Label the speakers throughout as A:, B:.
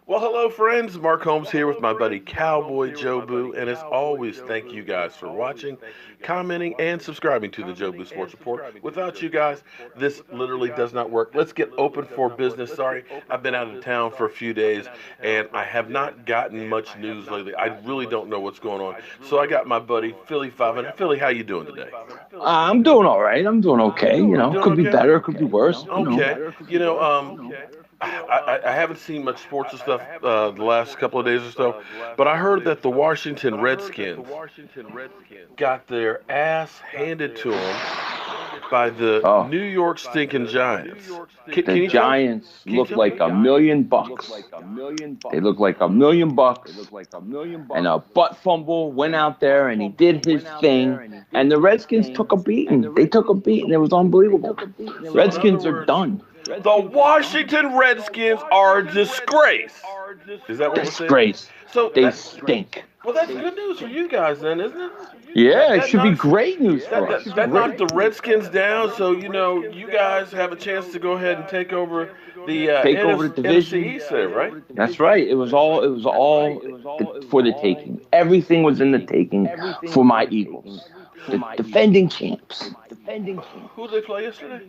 A: Well, hello, friends. Mark Holmes here with my buddy Cowboy Joe Boo. And as always, thank you guys for watching, commenting, and subscribing to the Joe Boo Sports Report. Without you guys, this literally does not work. Let's get open for business. Sorry, I've been out of town for a few days and I have not gotten much news lately. I really don't know what's going on. So I got my buddy Philly Five. And Philly, how you doing today?
B: I'm doing all right. I'm doing okay.
A: Doing
B: Could be
A: okay?
B: better, could be worse.
A: Okay. You know, I haven't seen much sports and stuff the last couple of days or so, but I heard that the Washington Redskins got their ass handed to them by the
B: Oh,
A: New York stinking Giants. Can
B: the
A: you tell?
B: Giants
A: Can you
B: look
A: tell
B: like
A: me?
B: $1 million. They look like $1 million. And a butt fumble went out there and he did his thing. And the Redskins took a beating. They took a beating. It was unbelievable.
A: So in other
B: Redskins are
A: words,
B: done.
A: the Washington Redskins are a disgrace. Is that what we're saying?
B: Disgrace.
A: So
B: They stink.
A: well, that's good news for you guys then, isn't it?
B: Yeah, it
A: That
B: should be
A: knocks-
B: great news for us.
A: That knocked the Redskins down, so you guys have a chance to go ahead and take over the
B: Take over the division.
A: NFC East there, right?
B: That's right. It was all for the taking. Everything was in the taking for my Eagles, the defending champs.
A: Who did they play yesterday?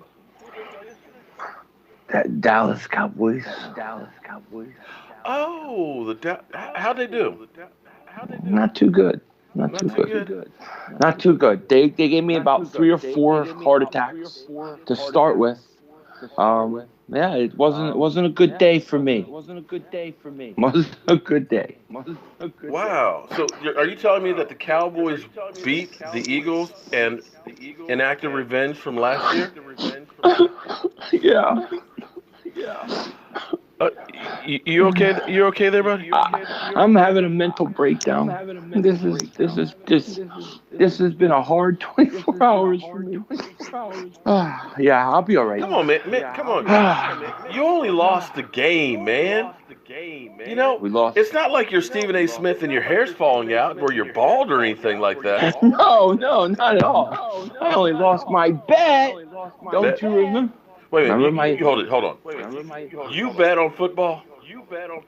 B: Dallas Cowboys.
A: Oh, how'd they do?
B: Not too good. Not too good. Not too good. They gave me about 3 or 4 heart attacks to start with. Yeah, it wasn't a good day for me. Wasn't a good day.
A: Wow. So are you telling me that the Cowboys beat the Eagles and enacted revenge from last year?
B: Yeah.
A: Uh, you okay? You okay there, buddy?
B: I'm having a mental breakdown. This has been a hard 24 hours for me. Yeah, I'll be all right.
A: Come on, man. Come on. You only lost the game, man. You know,
B: We lost.
A: it's not like you're Stephen A. Smith and your hair's falling out or you're bald or anything like that.
B: No, not at all. I only lost my bet. Don't you remember?
A: Wait a minute.
B: Remember my-
A: Hold on. You bet on football?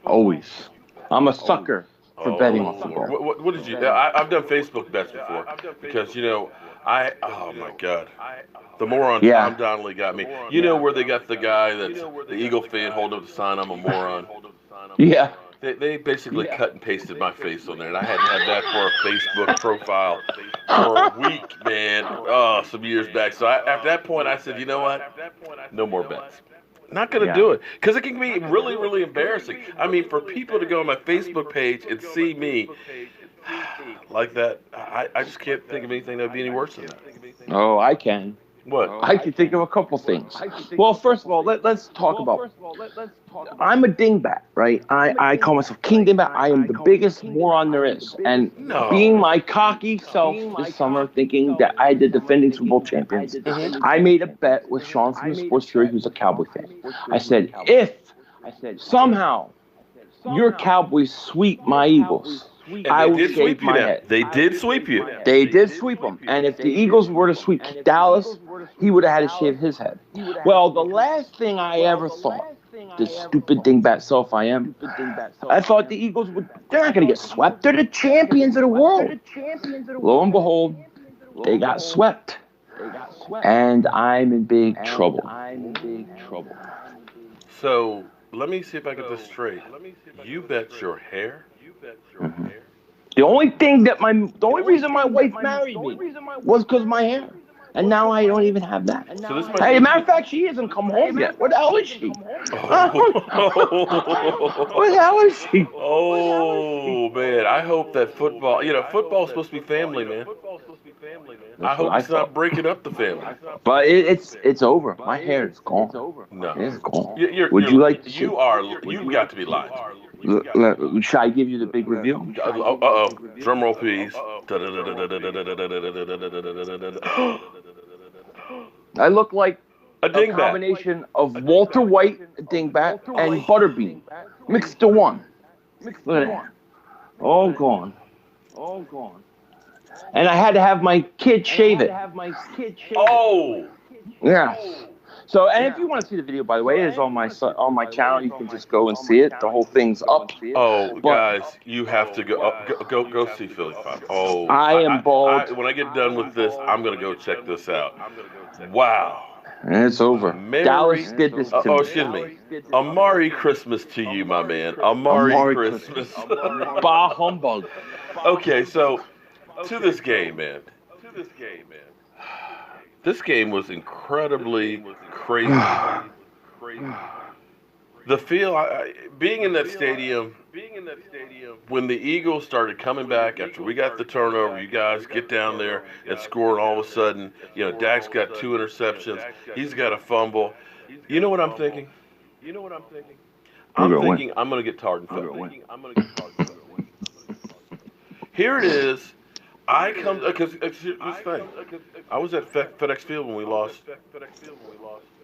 B: Always. I'm a sucker for betting on football.
A: What did you? I've done Facebook bets before because oh my God, the moron
B: Yeah.
A: Tom Donnelly got me. You know where they got the guy that's the Eagle fan holding up the sign, I'm a moron.
B: Yeah.
A: They basically cut and pasted my face on there, and I hadn't had that for a Facebook profile for a week, man. Oh, some years back. So after that point, I said, you know what? No more bets. Not gonna do it because it can be really, really embarrassing. I mean, for people to go on my Facebook page and see me like that, I just can't think of anything that would be any worse than that.
B: Oh, I can.
A: What?
B: I can think of a couple things. Well, first of all, let's talk about. I'm a dingbat, right? I call myself King Dingbat. I am the biggest moron there is. And
A: No.
B: being my cocky self this summer, thinking that I had the defending Super Bowl champions, I made a bet with Sean from the Sports Fury, who's a Cowboy fan. I said, if somehow your Cowboys sweep my Eagles,
A: And
B: I
A: they
B: will
A: did
B: shave
A: sweep you
B: my
A: now.
B: head.
A: They did sweep you.
B: They did sweep him. And if the Eagles were to sweep Dallas, he would have had to shave his head. Well, the last thing I ever thought, the stupid dingbat self I am, I thought the Eagles they're not going to get swept. They're the champions of the world. Lo and behold, they got swept. And I'm in big trouble.
A: So let me see if I get this straight. You bet your hair.
B: Mhm. The only reason my wife married me was because of my hair. And now I don't even have that.
A: So this might
B: Hey,
A: be-
B: matter of fact, she hasn't come home yet. Where the hell is she? Where the hell is she?
A: Oh man, I hope that football. Football's supposed to be family, man. I hope
B: what I
A: it's not
B: thought.
A: breaking up the family.
B: But it's over. My hair is gone.
A: No.
B: It's gone.
A: Would
B: you like to see?
A: You got to be lying.
B: Should I give you the big reveal?
A: Uh-oh. Drum roll, please.
B: I look like
A: A
B: a
A: dingbat.
B: combination of Walter White, a dingbat, and Butterbean mixed to one. Look at that. All gone. And I had to have my kid shave it.
A: Oh.
B: Yeah. So, and if you want to see the video, by the way, it is on my channel. You can just go and see it. The whole thing's up.
A: Oh, guys, you have to go see Philly Five. Oh,
B: I am bald.
A: When I get done with this, I'm gonna go check this out. Wow.
B: And it's over. Dallas did this to me.
A: Oh, excuse me. Amari Christmas to you, my man. Amari Christmas.
B: Bah humbug.
A: Okay, so to this game, man. This game was incredibly crazy. The feel, being in that stadium, when the Eagles started coming back after we got the turnover, you guys get down there and score, and all of a sudden, Dak's got 2 interceptions. He's got a fumble. You know what I'm thinking? I'm thinking I'm going to get tarred and feathered. Here it is. I come because this thing. I was at FedEx Field when we lost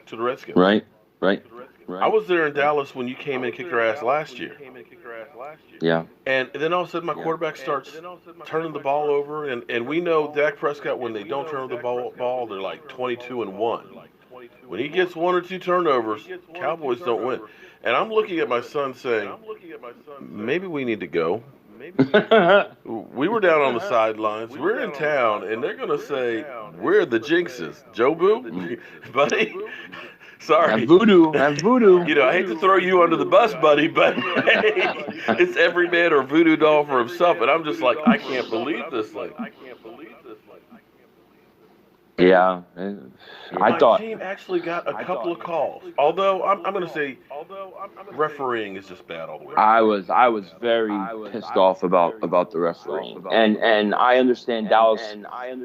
A: to the Redskins.
B: Right.
A: I was there in Dallas when you came in and kicked our ass last year.
B: Yeah.
A: And then all of a sudden my quarterback starts turning the ball over, and we know Dak Prescott, when they don't turn the ball, they're like 22-1. When he gets 1 or 2 turnovers, Cowboys don't win. And I'm looking at my son saying, maybe we need to go. We were down on the sidelines. We're in town, and they're going to say, we're the Jinxes. Jobu, buddy, sorry.
B: That voodoo.
A: I hate to throw you under the bus, buddy, but hey, it's every man or voodoo doll for himself. And I'm just like, I can't believe this thing.
B: Yeah,
A: My team actually got a couple of calls. Although I'm going to say, refereeing is just bad all the way.
B: I was very pissed off about the refereeing, and I understand Dallas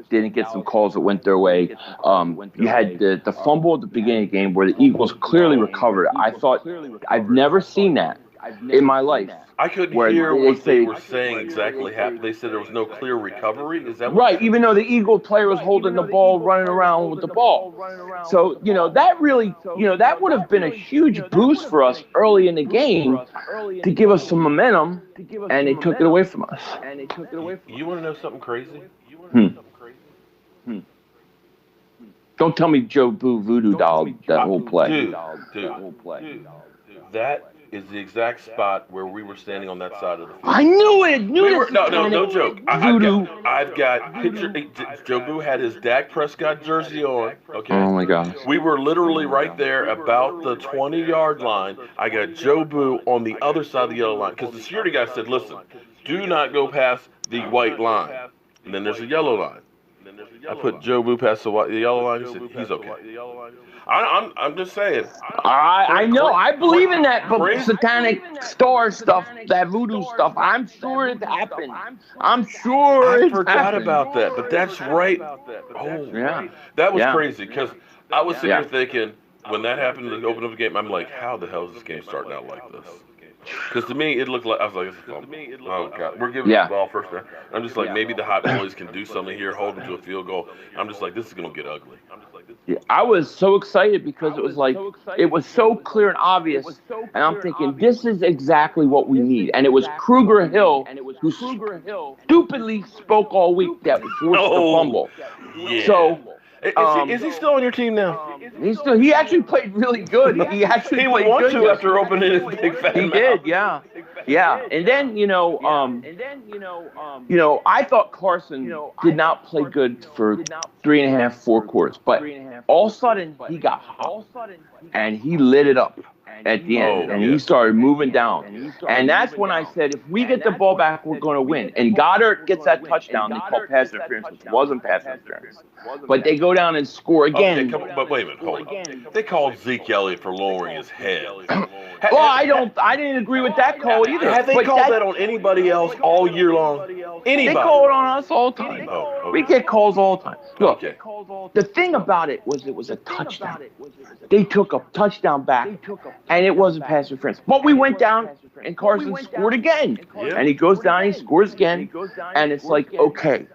B: didn't get some calls that went their way. You had the fumble at the beginning of the game where the Eagles clearly recovered. I thought, I've never seen that in my life.
A: I couldn't hear what they were saying exactly happened. They said there was no clear recovery. Is that
B: right? Even though the Eagle player was holding the ball, running around with the ball. So that really, that would have been a huge boost for us early in the game to give us some momentum, and they took it away from us.
A: You want to know something crazy?
B: Don't tell me Joe Boo voodoo doll that whole play.
A: Dude, that is the exact spot where we were standing on that side of the field.
B: I knew it.
A: No joke. I've got picture. Joe Boo had his Dak Prescott jersey on. Okay.
B: Oh my gosh.
A: We were literally right there about the 20-yard line. I got Joe Boo on the other side of the yellow line because the security guy said, "Listen, do not go past the white line, and then there's a yellow line." I put Joe Boo past the yellow line. He said, "He's okay." I'm just saying.
B: I know. I believe in that satanic star stuff, that voodoo stuff. I'm sure it happened. I
A: forgot about that, but that's right. Oh,
B: yeah.
A: That was crazy because I was sitting here thinking, when that happened to open up the game, I'm like, how the hell is this game starting out like this? Because to me, it looked like, I was like, it's a fumble. Oh, God. We're giving the ball first round. I'm just like, maybe the Hot Boys can do something here, hold them to a field goal. I'm just like, this is going to get ugly.
B: Yeah, I was so excited because it was like, it was so clear and obvious. And I'm thinking, this is exactly what we need. And it was Kruger Hill who stupidly spoke all week that forced the fumble.
A: Yeah.
B: So...
A: Is he still on your team now?
B: He actually played really good. He
A: would want to after opening his big fat mouth.
B: He did, yeah. And then I thought Carson did not play good for 3.5, 4 quarters, but all of a sudden he got hot and he lit it up at the end, and he started moving down. And that's when I said, if we get the ball back, we're going to win. And Goddard gets that touchdown. They call pass interference, which wasn't pass interference. But they go down and score again.
A: But wait a minute, hold on. They called Zeke Elliott for lowering his head.
B: Well, I didn't agree with that call either.
A: Have they called that on anybody else all year long? Anybody?
B: They call it on us all the time. We get calls all the time. Look, the thing about it was a touchdown. They took a touchdown back, and it wasn't pass interference. But we went down, and Carson scored again. And he goes down, he scores again, and it's like, okay,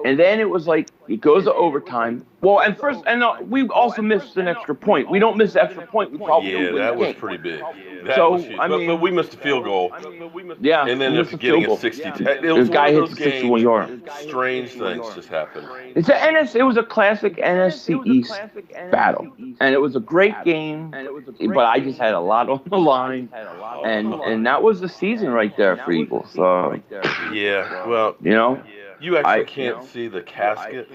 B: And then it was like it goes to overtime. Well, and first, and we also missed an extra point. We don't miss the extra point, we probably
A: Yeah,
B: don't win
A: that
B: the
A: was
B: game.
A: pretty big. That
B: So,
A: was huge.
B: I mean,
A: but we missed a field goal.
B: Yeah,
A: And then
B: we
A: ended
B: missed
A: up
B: a field
A: getting a
B: goal.
A: 60. It
B: This
A: was one
B: guy
A: of
B: hits
A: those
B: the 61
A: games.
B: yard.
A: Strange things just happened.
B: It's it was a classic NFC East battle, and it was a great game. But I just had a lot on the line, and that was the season right there for Eagles.
A: Yeah, well,
B: You know,
A: you actually can't see the casket.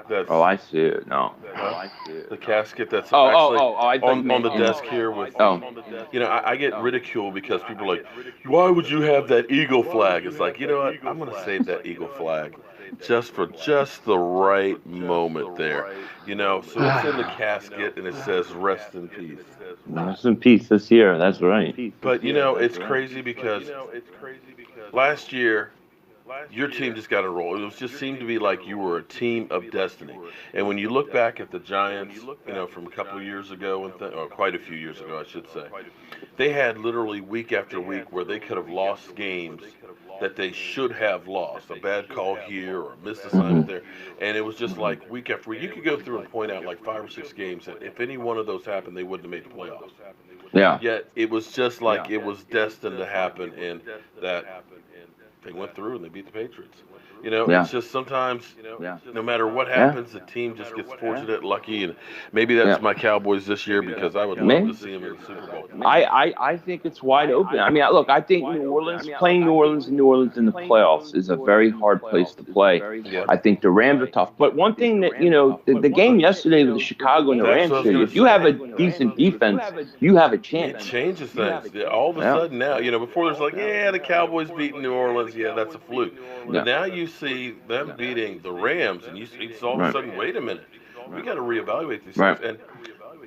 A: That's
B: I see it. No.
A: the casket that's
B: I
A: actually
B: thought you
A: on
B: meant
A: the
B: in-
A: desk here with.
B: Oh.
A: You know, I get ridiculed because people are like, why would you have that eagle flag? It's like, you know what? I'm going to save that eagle flag just for just the right moment there. You know, so it's in the casket and it says rest in peace.
B: Rest in peace this year. That's right.
A: But, you know, it's crazy because last year, your team just got a roll. It was just seemed to be like you were a team of destiny. And when you look back at the Giants, you know, from a couple of years ago, or quite a few years ago, I should say, they had literally week after week where they could have lost games that they should have lost. A bad call here or a missed assignment there. And it was just like week after week. You could go through and point out like 5 or 6 games that if any one of those happened, they wouldn't have made the playoffs.
B: Yeah.
A: Yet it was just like it was destined to happen, and that they went through and they beat the Patriots. You know, it's just sometimes, no matter what happens, the team just gets fortunate, lucky, and maybe that's my Cowboys this year because I would love to see them in the Super Bowl.
B: I think it's wide open. I mean, look, I think New Orleans, playing New Orleans in the playoffs is a very hard place to play. I think the Rams are tough. But one thing that, you know, the game yesterday with the Chicago and the Rams, if you have a decent defense, you have a
A: It
B: chance.
A: changes things. All of a sudden now, you know, before there's like, the Cowboys beating New Orleans, that's a fluke. But now you see them beating the Rams, and it's all of a sudden, wait a minute, we got to reevaluate these things. And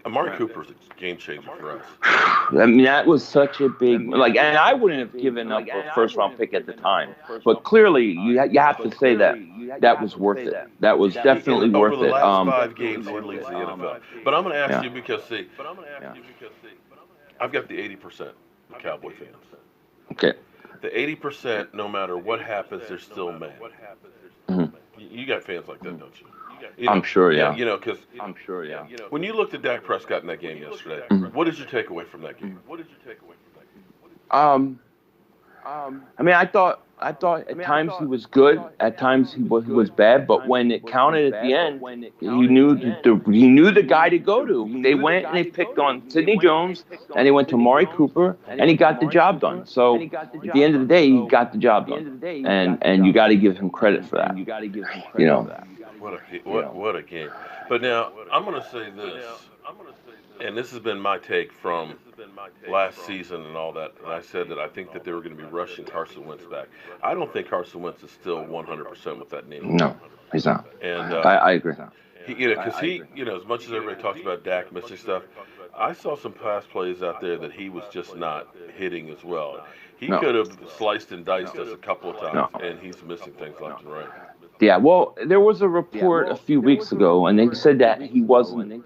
A: Amari Cooper's a game changer for us.
B: I mean, that was such a big, and I wouldn't have given up a first round pick at the time. But clearly, you have to say that was worth it. That was definitely worth
A: Over the
B: it.
A: last 5 games, he leads the NFL. But I'm going to ask you because, I've got the 80% of Cowboy fans.
B: Okay.
A: The 80%, no matter what happens, they're still mad.
B: Mm-hmm.
A: You got fans like that, don't you?
B: I'm sure, yeah.
A: You know, because when you looked at Dak Prescott in that game yesterday, what did you take away from that game?
B: I mean, I thought at times he was good, at times he was bad, but when it counted at the end, he knew the guy to go to. They went and they picked on Sidney Jones, and they went to Amari Cooper, and he got the job done. So at the end of the day, he got the job done, and you got to give him credit for that. You know.
A: What a game! But now I'm going to say this, and this has been my take from last season and all that. And I said that I think that they were going to be rushing Carson Wentz back. I don't think Carson Wentz is still 100% with that knee.
B: No, he's not.
A: And
B: I agree.
A: Because he, as much as everybody talks about Dak missing stuff, I saw some pass plays out there that he was just not hitting as well. He could have sliced and diced us a couple of times, and he's missing things left and right.
B: Yeah, well, there was a report a few weeks ago, and they said that he wasn't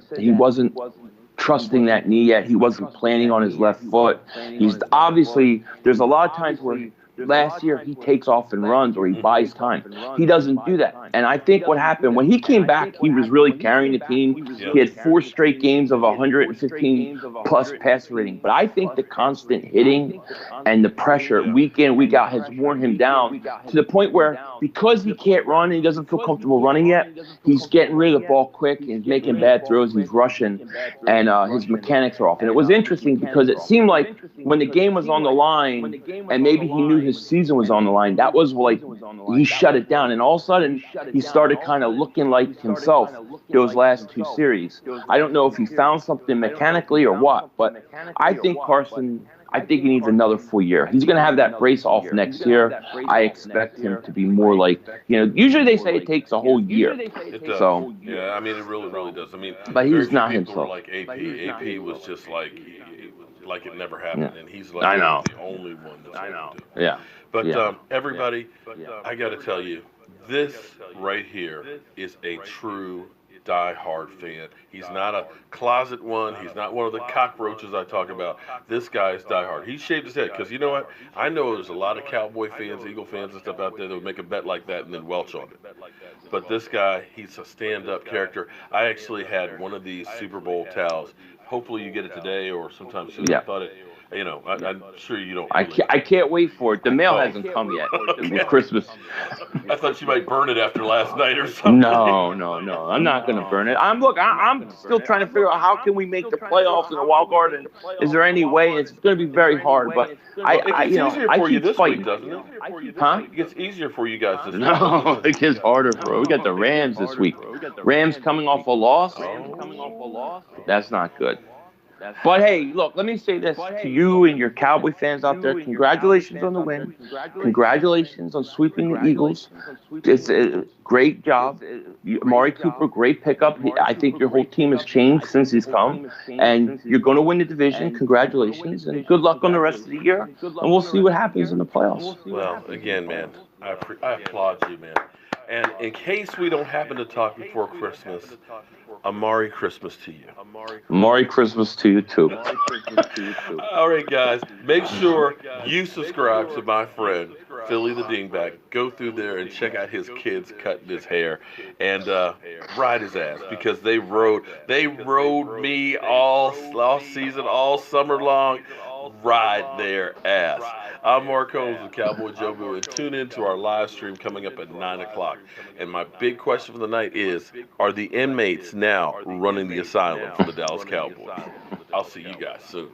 B: trusting that knee yet. He wasn't planning on his left foot. He's obviously, there's a lot of times where last year he takes off and runs or he buys time. He doesn't do that. And I think what happened when he came back, he was really carrying the team. He had 4 straight games of 115 plus passer rating. But I think the constant hitting and the pressure week in, week out has worn him down to the point where because he can't run and he doesn't feel comfortable running yet, he's getting rid of the ball quick, he's making bad throws, he's rushing, and his mechanics are off. And it was interesting because it seemed like when the game was on the line and maybe he knew his season was on the line, that was like he shut it down, and all of a sudden he started kind of looking like himself those last 2 series. I don't know if he found something mechanically or what, but I think he needs another full year. He's going to have that brace off next year. I expect him to be more like, usually they say it takes a whole year.
A: It does.
B: So,
A: yeah, I mean, it really, really does. I mean,
B: but he's not
A: people
B: himself.
A: were like AP. AP was just like it never happened, and he's like the only one that's able to do it.
B: Yeah.
A: But everybody, I got to tell you, this right here is a true die-hard fan. He's not a closet one. He's not one of the cockroaches I talk about. This guy is die-hard. He shaved his head because you know what? I know there's a lot of Cowboy fans, Eagle fans, and stuff out there that would make a bet like that and then welch on it. But this guy, he's a stand-up character. I actually had one of these Super Bowl towels. Hopefully you get it today or sometime soon.
B: Yeah.
A: I thought it. I'm sure you don't.
B: I can't wait for it. The mail hasn't come yet. It's Christmas.
A: I thought you might burn it after last night or something.
B: No. I'm not gonna burn it. I'm still trying to figure out how can we make the playoffs in the wild card, and is there any way? It's gonna be very hard, but I keep fighting.
A: Doesn't it?
B: Huh?
A: It gets easier for you guys this week.
B: No, it gets harder, bro. We got the Rams this week. Rams coming off a loss. That's not good. But hey, look, let me say this to you and your Cowboy fans out there. Congratulations on the win. Congratulations on sweeping the Eagles. It's a great job. Amari Cooper, great pickup. I think your whole team has changed since he's come. And you're going to win the division. Congratulations. And good luck on the rest of the year. And we'll see what happens in the playoffs.
A: Well, again, man, I applaud you, man. And in case we don't happen to talk before Christmas, Amari Christmas to you.
B: Merry Christmas to you, too.
A: All right, guys. Make sure you subscribe to my friend, Philly the Dingbat. Go through there and check out his kids cutting his hair and ride his ass because they rode me all season, all summer long. Ride their ass. I'm Mark Holmes with Cowboy Jobu, and tune in to our live stream coming up at 9 o'clock. And my big question for the night is, are the inmates now running the asylum for the Dallas Cowboys? I'll see you guys soon.